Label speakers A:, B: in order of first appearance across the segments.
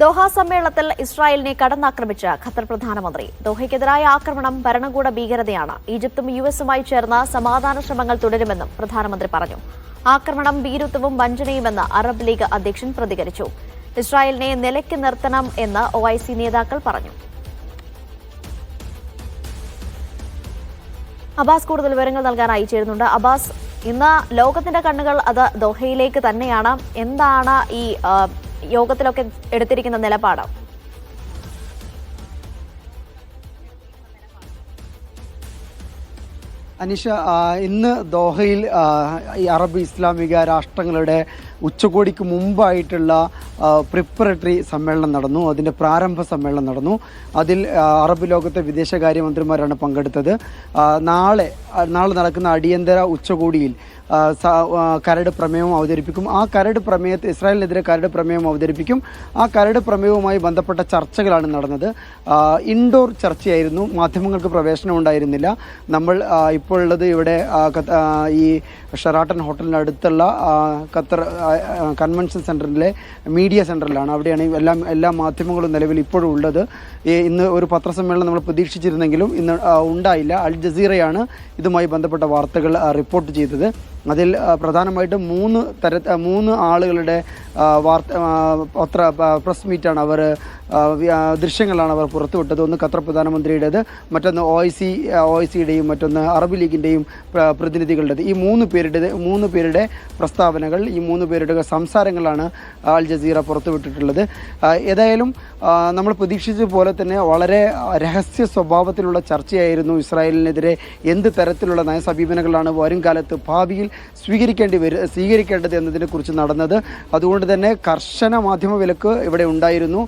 A: Doha സമ്മേളനത്തിൽ ഇസ്രായേലിനെ കടന്നാക്രമിച്ച Qatar പ്രധാനമന്ത്രി. ദോഹയ്ക്കെതിരായ ആക്രമണം ഭരണകൂട ഭീകരതയാണ്. ഈജിപ്തും യുഎസുമായി ചേർന്ന് സമാധാന ശ്രമങ്ങൾ തുടരുമെന്നും പ്രധാനമന്ത്രി പറഞ്ഞു. ആക്രമണം ഭീരുത്വവും വഞ്ചനയുമെന്ന് അറബ് ലീഗ് അധ്യക്ഷൻ പ്രതികരിച്ചു. ഇസ്രായേലിനെ നിലയ്ക്ക് നിർത്തണം എന്ന് OIC നേതാക്കൾ പറഞ്ഞു. അബ്ബാസ് കൂടുതൽ വിവരങ്ങൾ നൽകാനായി ചേരുന്നുണ്ട്. അബ്ബാസ്, ഇന്ന് ലോകത്തിന്റെ കണ്ണുകൾ അത് ദോഹയിലേക്ക് തന്നെയാണ്. എന്താണ് ഈ യോഗത്തിലൊക്കെ എടുത്തിരിക്കുന്ന നിലപാട്?
B: അനീഷ, ഇന്ന് ദോഹയിൽ ഈ അറബ് ഇസ്ലാമിക രാഷ്ട്രങ്ങളുടെ ഉച്ചകോടിക്ക് മുമ്പായിട്ടുള്ള പ്രിപ്പറേറ്ററി സമ്മേളനം നടന്നു. അതിൻ്റെ പ്രാരംഭ സമ്മേളനം നടന്നു. അതിൽ അറബ് ലോകത്തെ വിദേശകാര്യമന്ത്രിമാരാണ് പങ്കെടുത്തത്. നാളെ നടക്കുന്ന അടിയന്തര ഉച്ചകോടിയിൽ കരട് പ്രമേയം അവതരിപ്പിക്കും. ആ കരട് പ്രമേയത്തിൽ ഇസ്രായേലിനെതിരെ കരട് പ്രമേയം അവതരിപ്പിക്കും. ആ കരട് പ്രമേയവുമായി ബന്ധപ്പെട്ട ചർച്ചകളാണ് നടന്നത്. ഇൻഡോർ ചർച്ചയായിരുന്നു. മാധ്യമങ്ങൾക്ക് പ്രവേശനം ഉണ്ടായിരുന്നില്ല. നമ്മൾ ഇപ്പോൾ ഉള്ളത് ഇവിടെ ഈ ഷെറാട്ടൺ ഹോട്ടലിനടുത്തുള്ള ഖത്തർ കൺവെൻഷൻ സെൻറ്ററിലെ മീഡിയ സെൻറ്ററിലാണ്. അവിടെയാണ് എല്ലാ മാധ്യമങ്ങളും നിലവിൽ ഇപ്പോഴും ഉള്ളത്. ഇന്ന് ഒരു പത്രസമ്മേളനം നമ്മൾ പ്രതീക്ഷിച്ചിരുന്നെങ്കിലും ഇന്ന് ഉണ്ടായില്ല. അൽ ജസീറയാണ് ഇതുമായി ബന്ധപ്പെട്ട വാർത്തകൾ റിപ്പോർട്ട് ചെയ്തത്. അതിൽ പ്രധാനമായിട്ടും മൂന്ന് ആളുകളുടെ പ്രസ് മീറ്റാണ് ദൃശ്യങ്ങളാണ് അവർ പുറത്തുവിട്ടത്. ഒന്ന് ഖത്തർ പ്രധാനമന്ത്രിയുടേത്, മറ്റൊന്ന് OICയുടെയും മറ്റൊന്ന് അറബ് ലീഗിൻ്റെയും പ്രതിനിധികളുടേത്. ഈ മൂന്ന് പേരുടെ പ്രസ്താവനകൾ, ഈ മൂന്ന് പേരുടെ സംസാരങ്ങളാണ് അൽ ജസീറ പുറത്തുവിട്ടിട്ടുള്ളത്. ഏതായാലും നമ്മൾ പ്രതീക്ഷിച്ച പോലെ തന്നെ വളരെ രഹസ്യ സ്വഭാവത്തിലുള്ള ചർച്ചയായിരുന്നു. ഇസ്രായേലിനെതിരെ എന്ത് തരത്തിലുള്ള നയസമീപനങ്ങളാണ് വരും കാലത്ത് ഭാവിയിൽ സ്വീകരിക്കേണ്ടത് എന്നതിനെക്കുറിച്ച് നടന്നത്. അതുകൊണ്ട് തന്നെ കർശന മാധ്യമ വിലക്ക് ഇവിടെ ഉണ്ടായിരുന്നു.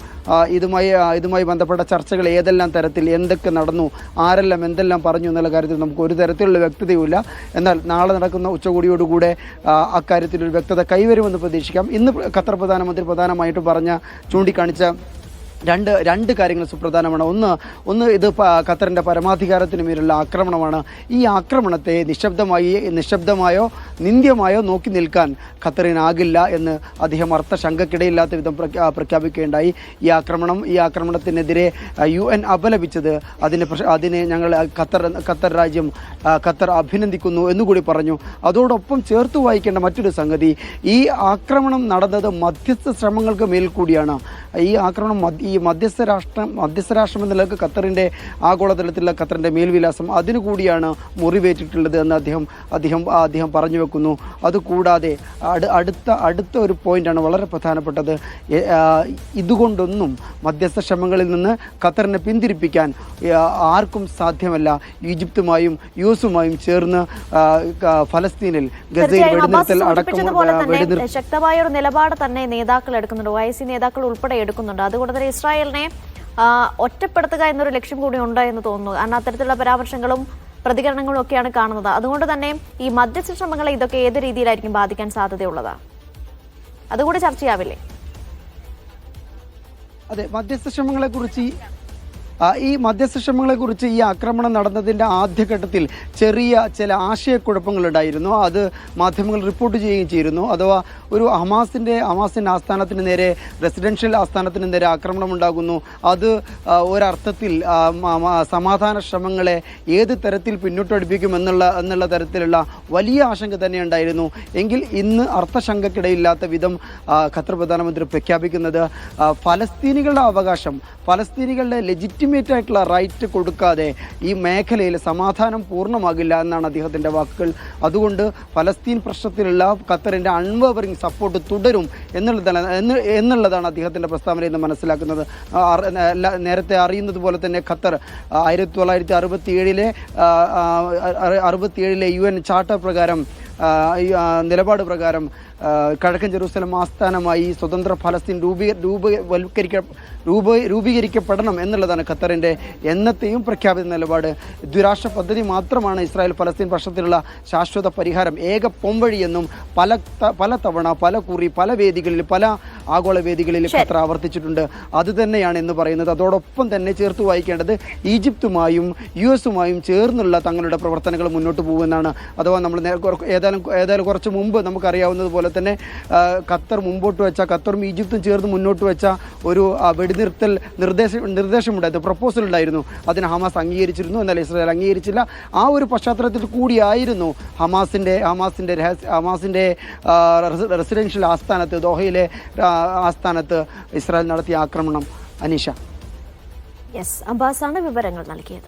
B: ഇതുമായി ബന്ധപ്പെട്ട ചർച്ചകൾ ഏതെല്ലാം തരത്തിൽ എന്തൊക്കെ നടന്നു, ആരെല്ലാം എന്തെല്ലാം പറഞ്ഞു എന്നുള്ള കാര്യത്തിൽ നമുക്ക് ഒരു തരത്തിലുള്ള വ്യക്തതയുമില്ല. എന്നാൽ നാളെ നടക്കുന്ന ഉച്ചകോടിയോടുകൂടെ അക്കാര്യത്തിലൊരു വ്യക്തത കൈവരുമെന്ന് പ്രതീക്ഷിക്കാം. ഇന്ന് ഖത്തർ പ്രധാനമന്ത്രി പ്രധാനമായിട്ടും ചൂണ്ടിക്കാണിച്ച രണ്ട് കാര്യങ്ങൾ സുപ്രധാനമാണ്. ഒന്ന് ഇത് ഖത്തറിൻ്റെ പരമാധികാരത്തിന് മേലുള്ള ആക്രമണമാണ്. ഈ ആക്രമണത്തെ നിശബ്ദമായോ നിന്ദ്യമായോ നോക്കി നിൽക്കാൻ ഖത്തറിനാകില്ല എന്ന് അദ്ദേഹം അർത്ഥശങ്കക്കിടയില്ലാത്ത വിധം പ്രഖ്യാപിക്കുകയുണ്ടായി. ഈ ആക്രമണത്തിനെതിരെ UN അപലപിച്ചത് അതിനെ ഞങ്ങൾ ഖത്തർ രാജ്യം അഭിനന്ദിക്കുന്നു എന്നുകൂടി പറഞ്ഞു. അതോടൊപ്പം ചേർത്ത് വായിക്കേണ്ട മറ്റൊരു സംഗതി, ഈ ആക്രമണം നടന്നത് മധ്യസ്ഥ ശ്രമങ്ങൾക്ക് മേൽ കൂടിയാണ്. ഈ ആക്രമണം മധ്യസ്ഥ രാഷ്ട്രം എന്ന നിലക്ക് ഖത്തറിൻ്റെ ആഗോളതലത്തിലുള്ള ഖത്തറിൻ്റെ മേൽവിലാസം അതിനു കൂടിയാണ് മുറിവേറ്റിട്ടുള്ളത് എന്ന് അദ്ദേഹം പറഞ്ഞു വെക്കുന്നു. അതുകൂടാതെ അടുത്ത ഒരു പോയിന്റാണ് വളരെ പ്രധാനപ്പെട്ടത്. ഇതുകൊണ്ടൊന്നും മധ്യസ്ഥ ശ്രമങ്ങളിൽ നിന്ന് ഖത്തറിനെ പിന്തിരിപ്പിക്കാൻ ആർക്കും സാധ്യമല്ല. ഈജിപ്തുമായും യുഎസുമായും ചേർന്ന് ഫലസ്തീനിൽ ഗസയിൽ വെടിനിർത്തൽ അടക്കം
A: ശക്തമായ ഒരു നിലപാട് തന്നെ നേതാക്കൾ എടുക്കുന്നുണ്ട്. OIC നേതാക്കൾ ഉൾപ്പെടെ എടുക്കുന്നുണ്ട്. അതുകൊണ്ട് തന്നെ ഇസ്രായേലിനെ ഒറ്റപ്പെടുത്തുക എന്നൊരു ലക്ഷ്യം കൂടി ഉണ്ട് എന്ന് തോന്നുന്നു. കാരണം അത്തരത്തിലുള്ള പരാമർശങ്ങളും പ്രതികരണങ്ങളും ഒക്കെയാണ് കാണുന്നത്. അതുകൊണ്ട് തന്നെ ഈ മധ്യസ്ഥ ശ്രമങ്ങളെ ഇതൊക്കെ ഏത് രീതിയിലായിരിക്കും ബാധിക്കാൻ സാധ്യതയുള്ളത്? അതുകൂടി ചർച്ചയാവില്ലേ?
B: അതെ, ഈ മധ്യസ്ഥ ശ്രമങ്ങളെക്കുറിച്ച് ഈ ആക്രമണം നടന്നതിൻ്റെ ആദ്യഘട്ടത്തിൽ ചില ആശയക്കുഴപ്പങ്ങളുണ്ടായിരുന്നു. അത് മാധ്യമങ്ങൾ റിപ്പോർട്ട് ചെയ്യുകയും ചെയ്തിരുന്നു. അഥവാ ഒരു ഹമാസിൻ്റെ ആസ്ഥാനത്തിന് നേരെ, റെസിഡൻഷ്യൽ ആസ്ഥാനത്തിന് നേരെ ആക്രമണം ഉണ്ടാകുന്നു. അത് ഒരർത്ഥത്തിൽ സമാധാന ശ്രമങ്ങളെ ഏത് തരത്തിൽ പിന്നോട്ടടിപ്പിക്കും എന്നുള്ള തരത്തിലുള്ള വലിയ ആശങ്ക തന്നെ ഉണ്ടായിരുന്നു. എങ്കിൽ ഇന്ന് അർത്ഥശങ്കക്കിടയില്ലാത്ത വിധം ഖത്തർ പ്രധാനമന്ത്രി പ്രഖ്യാപിക്കുന്നത് ഫലസ്തീനികളുടെ അവകാശം, ഫലസ്തീനികളുടെ ലെജിറ്റിമേറ്റ് ആയിട്ടുള്ള റൈറ്റ് കൊടുക്കാതെ ഈ മേഖലയിൽ സമാധാനം പൂർണ്ണമാകില്ല എന്നാണ് അദ്ദേഹത്തിൻ്റെ വാക്കുകൾ. അതുകൊണ്ട് ഫലസ്തീൻ പ്രശ്നത്തിലുള്ള ഖത്തറിൻ്റെ അൺവേവറിംഗ് സപ്പോർട്ട് തുടരും എന്നുള്ളതാണ് അദ്ദേഹത്തിൻ്റെ പ്രസ്താവന എന്ന് മനസ്സിലാക്കുന്നത്. നേരത്തെ അറിയുന്നത് പോലെ തന്നെ ഖത്തർ 1967 UN ചാർട്ടർ പ്രകാരം, നിലപാട് പ്രകാരം കിഴക്കൻ ജെറൂസലം ആസ്ഥാനമായി സ്വതന്ത്ര ഫലസ്തീൻ രൂപീകരിക്കപ്പെടണം എന്നുള്ളതാണ് ഖത്തറിൻ്റെ എന്നത്തെയും പ്രഖ്യാപിത നിലപാട്. ദ്വിരാഷ്ട്ര പദ്ധതി മാത്രമാണ് ഇസ്രായേൽ ഫലസ്തീൻ പ്രശ്നത്തിലുള്ള ശാശ്വത പരിഹാരം, ഏക പോംവഴിയെന്നും പല തവണ പല വേദികളിൽ, പല ആഗോള വേദികളിൽ ഖത്തർ ആവർത്തിച്ചിട്ടുണ്ട്. അത് തന്നെയാണ് എന്ന് പറയുന്നത്. അതോടൊപ്പം തന്നെ ചേർത്ത് വായിക്കേണ്ടത് ഈജിപ്തുമായും യുഎസുമായും ചേർന്നുള്ള തങ്ങളുടെ പ്രവർത്തനങ്ങൾ മുന്നോട്ട് പോകുമെന്നാണ്. അഥവാ നമ്മൾ ഏതായാലും കുറച്ച് മുമ്പ് നമുക്കറിയാവുന്നതുപോലെ അതുപോലെ തന്നെ ഖത്തർ മുമ്പോട്ട് വെച്ച ഖത്തറും ഈജിപ്തും ചേർന്ന് മുന്നോട്ട് വെച്ച ഒരു വെടിനിർത്തൽ നിർദ്ദേശമുണ്ടായിരുന്നു, പ്രപ്പോസൽ ഉണ്ടായിരുന്നു. അതിന് ഹമാസ് അംഗീകരിച്ചിരുന്നു, എന്നാൽ ഇസ്രായേൽ അംഗീകരിച്ചില്ല. ആ ഒരു പശ്ചാത്തലത്തിൽ കൂടിയായിരുന്നു ഹമാസിൻ്റെ റെസിഡൻഷ്യൽ ആസ്ഥാനത്ത്, ദോഹയിലെ ആസ്ഥാനത്ത് ഇസ്രായേൽ നടത്തിയ ആക്രമണം. അനീഷ.
A: യെസ്, അബ്ബാസാണ് വിവരങ്ങൾ നൽകിയത്.